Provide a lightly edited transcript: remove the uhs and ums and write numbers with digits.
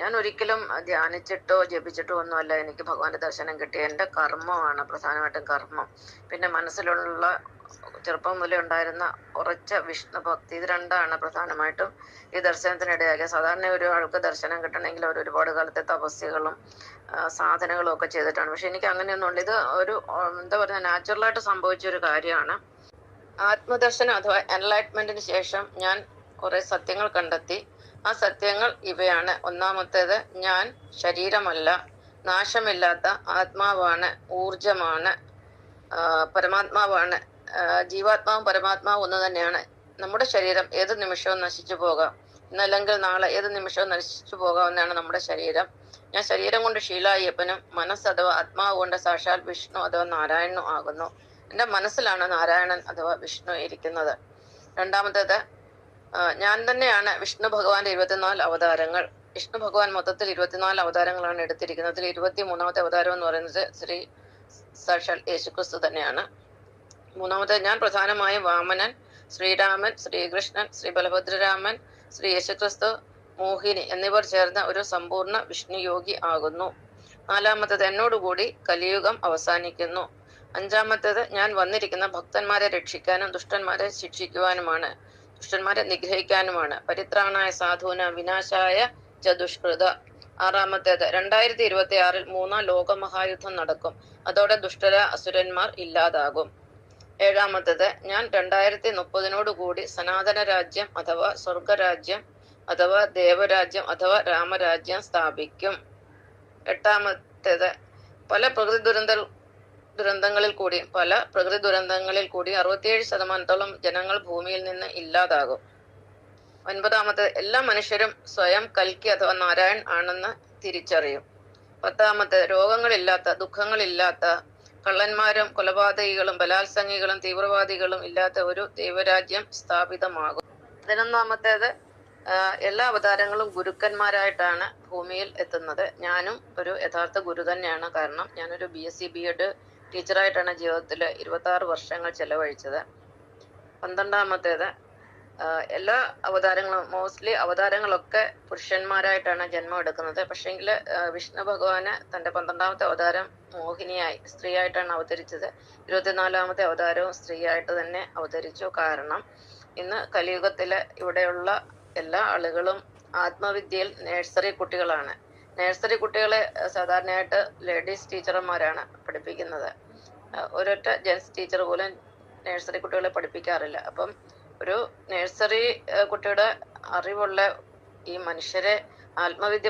ഞാൻ ഒരിക്കലും ധ്യാനിച്ചിട്ടോ ജപിച്ചിട്ടോ ഒന്നുമല്ല എനിക്ക് ഭഗവാന്റെ ദർശനം കിട്ടിയ. എൻ്റെ കർമ്മമാണ് പ്രധാനമായിട്ടും കർമ്മം. പിന്നെ മനസ്സിലുള്ള ചെറുപ്പം മുതലേ ഉണ്ടായിരുന്ന ഉറച്ച വിഷ്ണു ഭക്തി, ഇത് രണ്ടാണ് പ്രധാനമായിട്ടും ഈ ദർശനത്തിനിടയാക്കിയ. സാധാരണ ഒരു ആൾക്ക് ദർശനം കിട്ടണമെങ്കിൽ അവർ ഒരുപാട് കാലത്തെ തപസ്യകളും സാധനകളും ഒക്കെ ചെയ്തിട്ടാണ്. പക്ഷെ എനിക്ക് അങ്ങനെയൊന്നും ഉണ്ട്. ഇത് ഒരു എന്താ പറയുക, നാച്ചുറലായിട്ട് സംഭവിച്ച ഒരു കാര്യമാണ്. ആത്മദർശനം അഥവാ എൻലൈറ്റ്മെന്റിന് ശേഷം ഞാൻ കുറെ സത്യങ്ങൾ കണ്ടെത്തി. ആ സത്യങ്ങൾ ഇവയാണ്. ഒന്നാമത്തേത്, ഞാൻ ശരീരമല്ല, നാശമില്ലാത്ത ആത്മാവാണ്, ഊർജമാണ്, പരമാത്മാവാണ്. ജീവാത്മാവും പരമാത്മാവും ഒന്ന് തന്നെയാണ്. നമ്മുടെ ശരീരം ഏത് നിമിഷവും നശിച്ചു പോകാം, ഇന്നല്ലെങ്കിൽ നാളെ ഏത് നിമിഷവും നശിച്ചു പോകാവുന്നതാണ് നമ്മുടെ ശരീരം. ഞാൻ ശരീരം കൊണ്ട് ഷീലായ്യപ്പനും മനസ്സ് അഥവാ ആത്മാവ് കൊണ്ട് സാക്ഷാൽ വിഷ്ണു അഥവാ നാരായണനും ആകുന്നു. എൻ്റെ മനസ്സിലാണ് നാരായണൻ അഥവാ വിഷ്ണു ഇരിക്കുന്നത്. രണ്ടാമത്തേത്, ഞാൻ തന്നെയാണ് വിഷ്ണു ഭഗവാന്റെ 24 അവതാരങ്ങൾ. വിഷ്ണു ഭഗവാൻ മൊത്തത്തിൽ 24 അവതാരങ്ങളാണ് എടുത്തിരിക്കുന്നത്. അതിൽ 23ാമത്തെ അവതാരം എന്ന് പറയുന്നത് ശ്രീ സാക്ഷാൽ യേശുക്രിസ്തു തന്നെയാണ്. മൂന്നാമത്തെ, ഞാൻ പ്രധാനമായും വാമനൻ, ശ്രീരാമൻ, ശ്രീകൃഷ്ണൻ, ശ്രീ ബലഭദ്രരാമൻ, ശ്രീ യേശുക്രിസ്തു, മോഹിനി എന്നിവർ ചേർന്ന ഒരു സമ്പൂർണ്ണ വിഷ്ണു യോഗി ആകുന്നു. നാലാമത്തേത്, എന്നോടുകൂടി കലിയുഗം അവസാനിക്കുന്നു. അഞ്ചാമത്തേത്, ഞാൻ വന്നിരിക്കുന്ന ഭക്തന്മാരെ രക്ഷിക്കാനും ദുഷ്ടന്മാരെ ശിക്ഷിക്കുവാനുമാണ്, ദുഷ്ടന്മാരെ നിഗ്രഹിക്കാനുമാണ്. പരിത്രാണായ സാധൂന വിനാശായ ചതുഷ്കൃത. ആറാമത്തേത്, 2026 മൂന്നാം ലോകമഹായുദ്ധം നടക്കും. അതോടെ ദുഷ്ടര അസുരന്മാർ ഇല്ലാതാകും. ഏഴാമത്തേത്, ഞാൻ 2030 കൂടി സനാതന രാജ്യം അഥവാ സ്വർഗരാജ്യം അഥവാ ദേവരാജ്യം അഥവാ രാമരാജ്യം സ്ഥാപിക്കും. എട്ടാമത്തേത്, പല പ്രകൃതി ദുരന്തങ്ങളിൽ കൂടി 67% ജനങ്ങൾ ഭൂമിയിൽ നിന്ന് ഇല്ലാതാകും. ഒൻപതാമത്തെ, എല്ലാ മനുഷ്യരും സ്വയം കൽക്കി അഥവാ നാരായൺ ആണെന്ന് തിരിച്ചറിയും. പത്താമത്തെ, രോഗങ്ങളില്ലാത്ത, ദുഃഖങ്ങളില്ലാത്ത, കള്ളന്മാരും കൊലപാതകികളും ബലാത്സംഗികളും തീവ്രവാദികളും ഇല്ലാത്ത ഒരു ദൈവരാജ്യം സ്ഥാപിതമാകും. 11ാമത്തേത്, എല്ലാ അവതാരങ്ങളും ഗുരുക്കന്മാരായിട്ടാണ് ഭൂമിയിൽ എത്തുന്നത്. ഞാനും ഒരു യഥാർത്ഥ ഗുരു തന്നെയാണ്. കാരണം ഞാനൊരു BSc B.Ed ടീച്ചറായിട്ടാണ് ജീവിതത്തിൽ 26 വർഷങ്ങൾ ചെലവഴിച്ചത്. 12ാമത്തേത്, എല്ലാ അവതാരങ്ങളും മോസ്റ്റ്ലി അവതാരങ്ങളൊക്കെ പുരുഷന്മാരായിട്ടാണ് ജന്മം എടുക്കുന്നത്. പക്ഷേങ്കിൽ വിഷ്ണു ഭഗവാന് തൻ്റെ 12ാമത്തെ അവതാരം മോഹിനിയായി സ്ത്രീയായിട്ടാണ് അവതരിച്ചത്. 24ാമത്തെ അവതാരവും സ്ത്രീയായിട്ട് തന്നെ അവതരിച്ചു. കാരണം ഇന്ന് കലിയുഗത്തിലെ ഇവിടെയുള്ള എല്ലാ ആളുകളും ആത്മവിദ്യയിൽ നഴ്സറി കുട്ടികളാണ്. നഴ്സറി കുട്ടികളെ സാധാരണയായിട്ട് ലേഡീസ് ടീച്ചർമാരാണ് പഠിപ്പിക്കുന്നത്. ഒരൊറ്റ ജെൻസ് ടീച്ചർ പോലും നഴ്സറി കുട്ടികളെ പഠിപ്പിക്കാറില്ല. അപ്പം ഒരു നഴ്സറി കുട്ടിയുടെ അറിവുള്ള ഈ മനുഷ്യരെ ആത്മവിദ്യ